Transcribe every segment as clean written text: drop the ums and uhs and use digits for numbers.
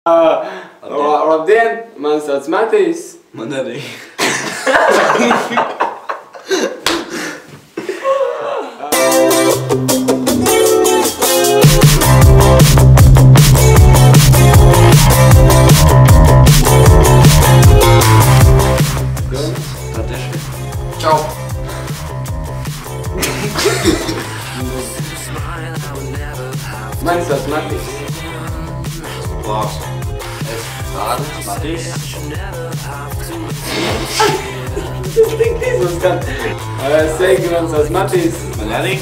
Labdien, mani sauc Matijs. Man arī. Čau. Mani sauc Matijs. Klaus. Es Kārlis. Matīs. Tas tik tīzums gan. Sveiki, mani sauc Matijs. Man arī.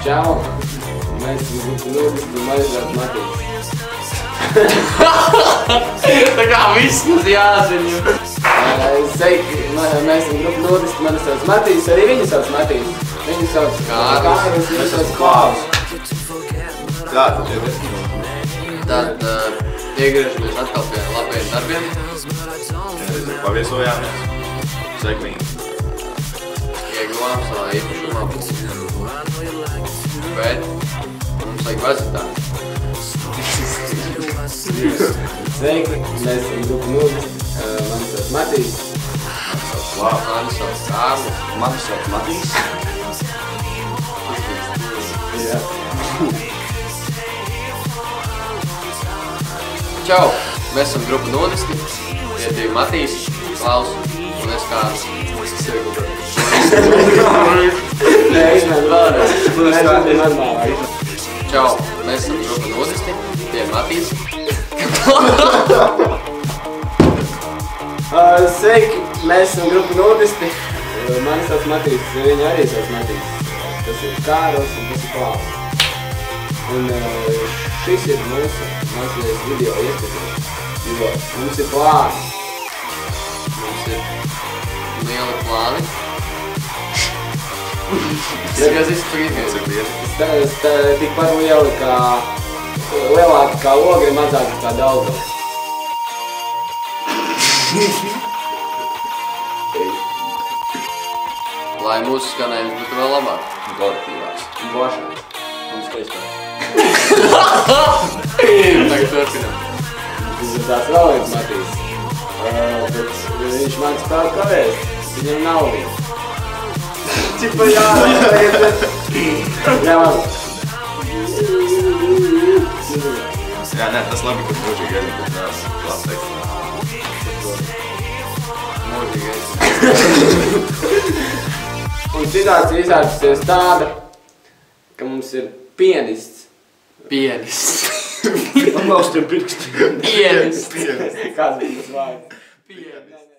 Čau. Mēs esam mani sauc Matijs. Tā kā viss mums jāzina. Sveiki, mēs esam grupa Nudisti, mani sauc Matijs, arī viņu sauc Matijs. Viņu sauc Kārlis, viņu sauc Klaus. Tā, tad ir. Tad iegriežamies atkal pie labajiem darbiem. Paviesojāmies. Sekmīgi. Ieguvām savā īpašumā. Bet mums vajag vazitāt. Sveiki, mēs esam grupa Nudisti, mani sauc Matijs. Mani sauc Kārlis. Mani sauc Matīs. Jā. Čau! Mēs esam grupa Nudisti. Tie divi Matīs, Klaus un es Kārlis. Nē, izmēr vēlreiz. Čau! Mēs esam grupa Nudisti. Tie Matīs. Sveiki! Mēs esam grupa Nudisti. Mani sauc Matīs, viņa arī sauc Matīs. Tas ir Kārlis un tas ir Klaus. Un šis ir mūsu mazlies video ieskatījums, jo mums ir plāni. Mums ir lieli plāni. Tas izskatījums. Tikpat lieli kā, lielāki kā ogri, mazāki kā Daugavs. Lai mūsu skanējums būtu vēl labāk. Kolektīvāks. Bošāks. Un skaistāk. Tagad turpinām. Tas ir tās vēl viens Matīs. Bet viņš man spēl kavēs. Viņam nav viņa. Čipa jā, jā. Jā, nē, tas labi, ka mūžīgi arī, bet nās klāt teikt. Un situācija izvērtusies tāda, ka mums ir pianists. Pianists. Man nav uz tiem pirkstiem. Pianists. Kāds bija tas vārds? Pianists.